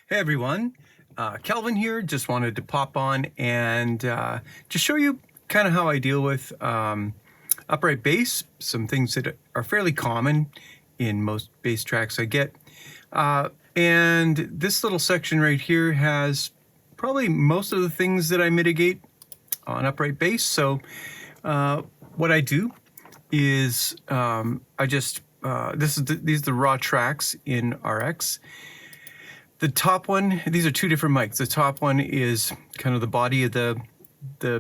Hey everyone, Calvin here. Just wanted to pop on and just show you kind of how I deal with upright bass, some things that are fairly common in most bass tracks I get. And this little section right here has probably most of the things that I mitigate on upright bass. So what I do is these are the raw tracks in RX. The top one, these are two different mics. The top one is kind of the body of the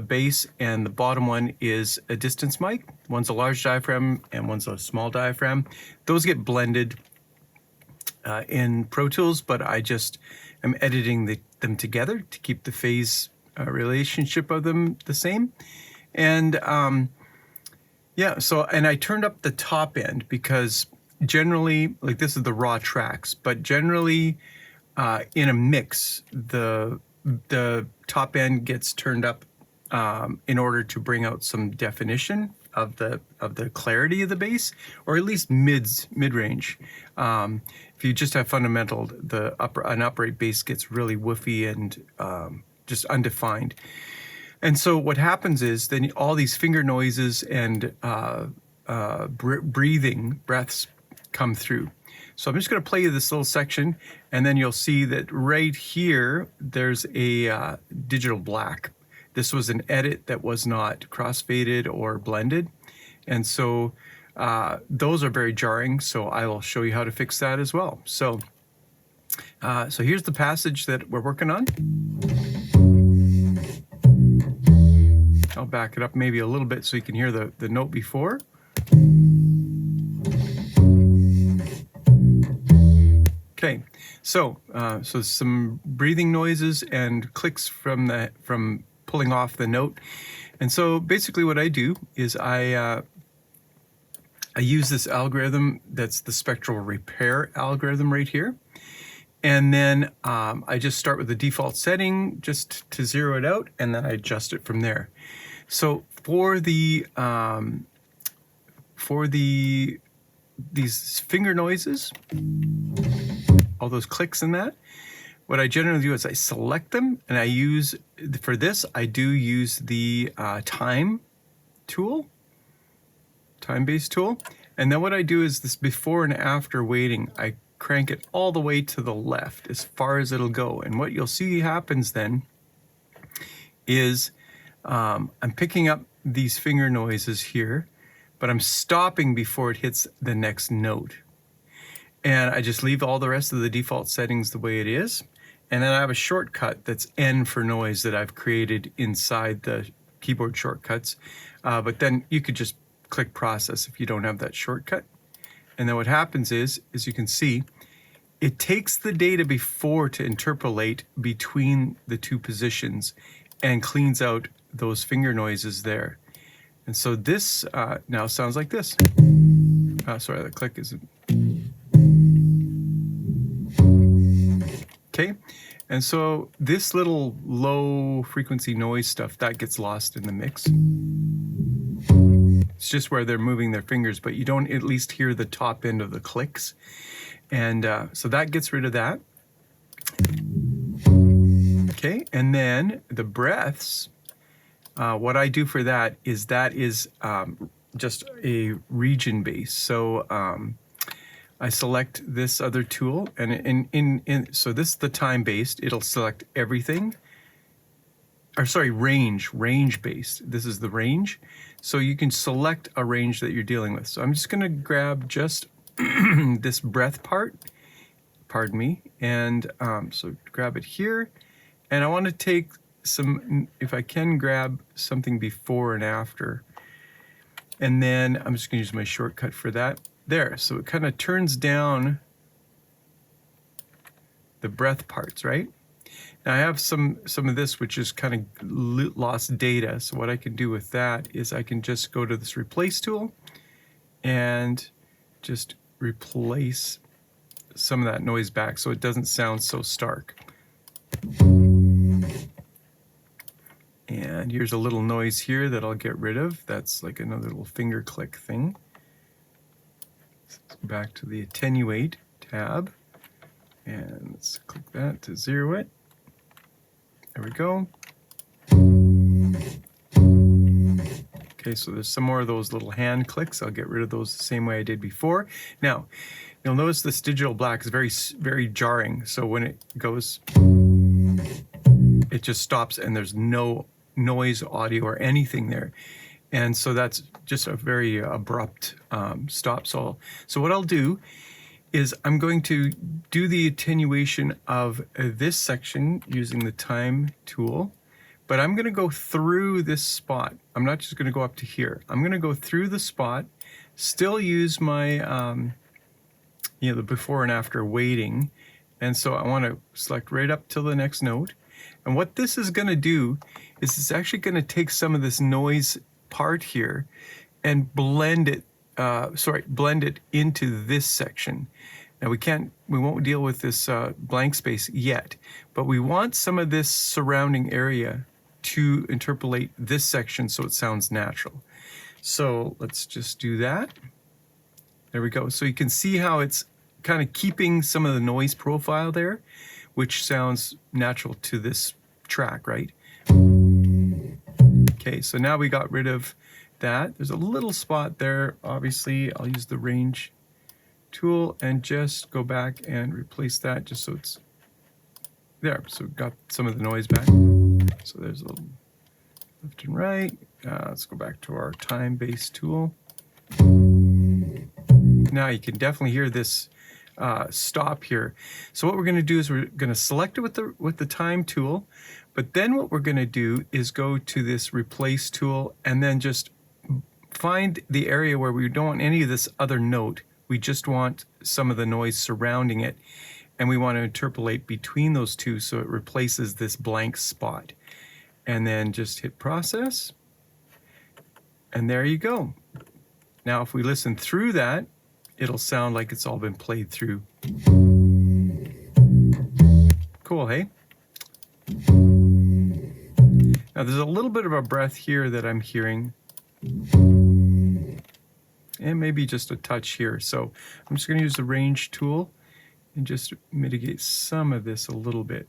bass, and the bottom one is a distance mic. One's a large diaphragm and one's a small diaphragm. Those get blended in Pro Tools, but I just am editing them together to keep the phase relationship of them the same. And yeah, and I turned up the top end because generally, like this is the raw tracks, but generally, in a mix, the top end gets turned up in order to bring out some definition of the clarity of the bass, or at least mid range. If you just have fundamental, an upright bass gets really woofy and just undefined. And so what happens is then all these finger noises and breaths come through. So I'm just going to play you this little section, and then you'll see that right here, there's a digital black. This was an edit that was not crossfaded or blended. And so those are very jarring. So I will show you how to fix that as well. So, so here's the passage that we're working on. I'll back it up maybe a little bit so you can hear the note before. Okay, so some breathing noises and clicks from pulling off the note. And so basically what I do is I use this algorithm that's the spectral repair algorithm right here. And then I just start with the default setting just to zero it out, and then I adjust it from there. So for these finger noises, all those clicks in that, what I generally do is I select them, and I use, for this, I do use the time base tool. And then what I do is this before and after weighting, I crank it all the way to the left as far as it'll go. And what you'll see happens then is I'm picking up these finger noises here, but I'm stopping before it hits the next note. And I just leave all the rest of the default settings the way it is. And then I have a shortcut that's N for noise that I've created inside the keyboard shortcuts. But then you could just click process if you don't have that shortcut. And then what happens is, as you can see, it takes the data before to interpolate between the two positions and cleans out those finger noises there. And so this now sounds like this. Sorry, the click isn't. Okay, and so this little low frequency noise stuff, that gets lost in the mix. It's just where they're moving their fingers, but you don't at least hear the top end of the clicks. And so that gets rid of that. Okay, and then the breaths, what I do for that is just a region base. So I select this other tool, and so this is the time based. It'll select everything. Or sorry, range based. This is the range. So you can select a range that you're dealing with. So I'm just going to grab just this breath part. Pardon me. And so grab it here, and I want to take some. If I can grab something before and after, and then I'm just going to use my shortcut for that. There, so it kind of turns down the breath parts, right? Now I have some of this which is kind of lost data. So what I can do with that is I can just go to this replace tool and just replace some of that noise back so it doesn't sound so stark. And here's a little noise here that I'll get rid of. That's like another little finger click thing. Back to the attenuate tab. And let's click that to zero it. There we go. Okay, so there's some more of those little hand clicks. I'll get rid of those the same way I did before. Now, you'll notice this digital black is very jarring. So when it goes, it just stops and there's no noise, audio, or anything there. And so that's just a very abrupt stop. So what I'll do is I'm going to do the attenuation of this section using the time tool. But I'm going to go through this spot. I'm not just going to go up to here. I'm going to go through the spot, still use my, the before and after weighting. And so I want to select right up till the next note. And what this is going to do is it's actually going to take some of this noise part here and blend it into this section. Now we won't deal with this blank space yet, but we want some of this surrounding area to interpolate this section so it sounds natural. So let's just do that. There we go. So you can see how it's kind of keeping some of the noise profile there, which sounds natural to this track, right? Okay, so now we got rid of that. There's a little spot there. Obviously, I'll use the range tool and just go back and replace that just so it's there. So we've got some of the noise back. So there's a little left and right. Let's go back to our time-based tool. Now you can definitely hear this stop here. So what we're going to do is we're going to select it with the time tool, but then what we're going to do is go to this replace tool and then just find the area where we don't want any of this other note. We just want some of the noise surrounding it, and we want to interpolate between those two so it replaces this blank spot. And then just hit process, and there you go. Now if we listen through that, it'll sound like it's all been played through. Cool, hey? Now there's a little bit of a breath here that I'm hearing, and maybe just a touch here. So I'm just going to use the range tool and just mitigate some of this a little bit.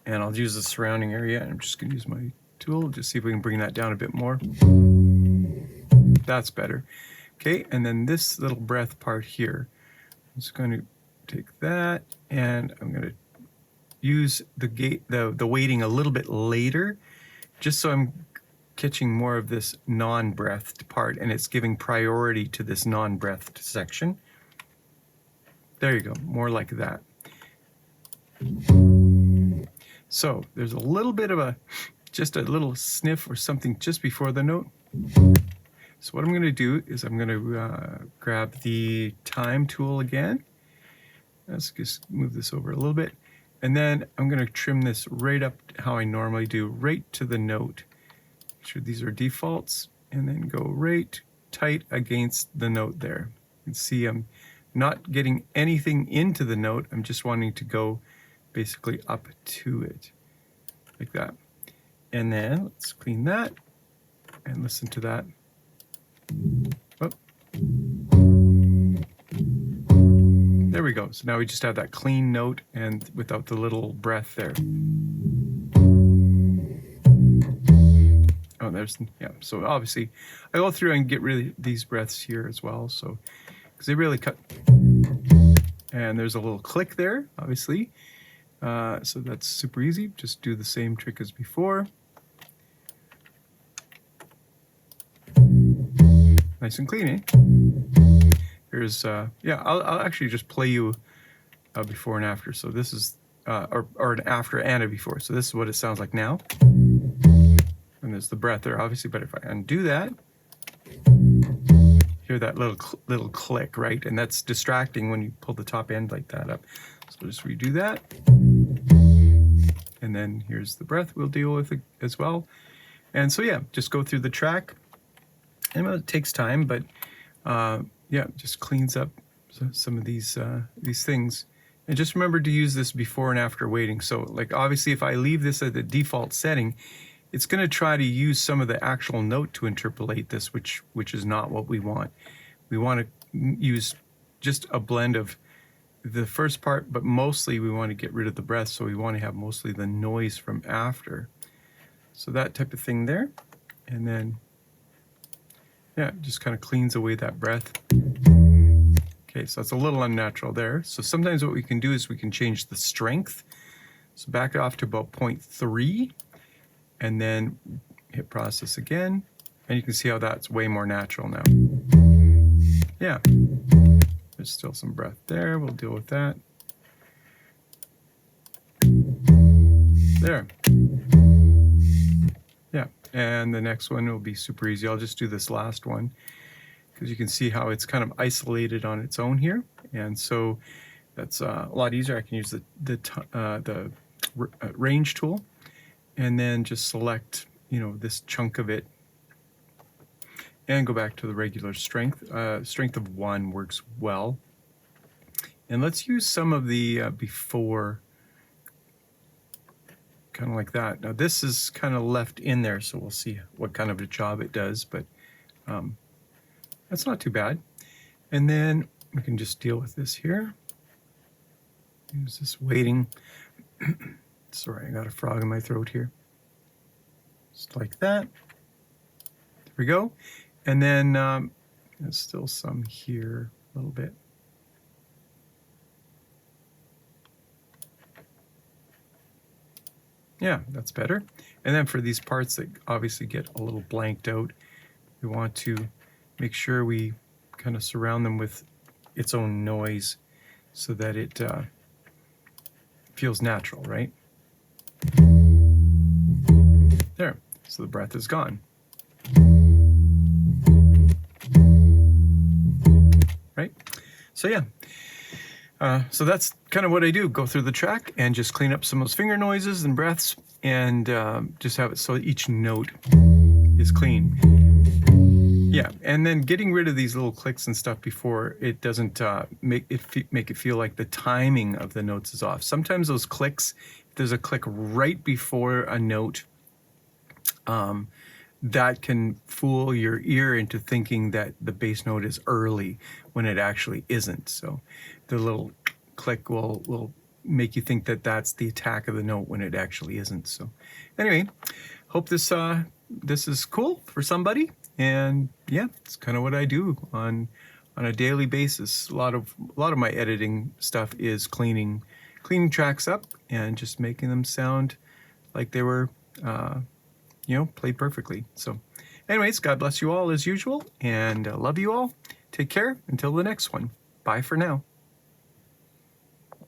And I'll use the surrounding area, and I'm just going to use my tool, just see if we can bring that down a bit more. That's better. Okay, and then this little breath part here, I'm just going to take that, and I'm going to use the weighting a little bit later, just so I'm catching more of this non-breathed part, and it's giving priority to this non-breathed section. There you go, more like that. So there's a little bit of just a little sniff or something just before the note. So what I'm going to do is I'm going to grab the time tool again. Let's just move this over a little bit. And then I'm going to trim this right up how I normally do, right to the note. Make sure these are defaults, and then go right tight against the note there. You can see I'm not getting anything into the note. I'm just wanting to go basically up to it, like that. And then let's clean that and listen to that. Oh. There we go. So now we just have that clean note and without the little breath there. Oh, yeah. So obviously I go through and get rid of these breaths here as well. So, because they really cut. And there's a little click there, obviously. So that's super easy. Just do the same trick as before. Nice and clean, eh? Here's, yeah, I'll actually just play you a before and after. So this is, or an after and a before. So this is what it sounds like now. And there's the breath there, obviously, but if I undo that, hear that little click, right? And that's distracting when you pull the top end like that up. So we'll just redo that. And then here's the breath we'll deal with it as well. And so yeah, just go through the track. And it takes time, but yeah, just cleans up some of these things. And just remember to use this before and after weighting. So like obviously if I leave this at the default setting, it's going to try to use some of the actual note to interpolate this, which is not what we want. We want to use just a blend of the first part, but mostly we want to get rid of the breath, so we want to have mostly the noise from after. So that type of thing there. And then, yeah, it just kind of cleans away that breath. Okay, so that's a little unnatural there. So sometimes what we can do is we can change the strength. So back it off to about 0.3, and then hit process again. And you can see how that's way more natural now. Yeah. There's still some breath there. We'll deal with that. There. Yeah, and the next one will be super easy. I'll just do this last one because you can see how it's kind of isolated on its own here. And so that's a lot easier. I can use the range tool and then just select, you know, this chunk of it and go back to the regular strength. Strength of 1 works well. And let's use some of the before, kind of like that. Now this is kind of left in there, so we'll see what kind of a job it does, but that's not too bad. And then we can just deal with this here. Use this weighting. Sorry, I got a frog in my throat here. Just like that. There we go. And then there's still some here a little bit. Yeah, that's better. And then for these parts that obviously get a little blanked out, we want to make sure we kind of surround them with its own noise so that it feels natural, right? There, so the breath is gone. Right? So yeah. So that's kind of what I do. Go through the track and just clean up some of those finger noises and breaths and just have it so each note is clean. Yeah, and then getting rid of these little clicks and stuff before it doesn't make it feel like the timing of the notes is off. Sometimes those clicks, if there's a click right before a note, that can fool your ear into thinking that the bass note is early when it actually isn't. So the little click will make you think that that's the attack of the note when it actually isn't. So anyway, hope this is cool for somebody. And yeah, it's kind of what I do on a daily basis. A lot of my editing stuff is cleaning tracks up and just making them sound like they were played perfectly. So anyways, God bless you all as usual, and love you all. Take care until the next one. Bye for now.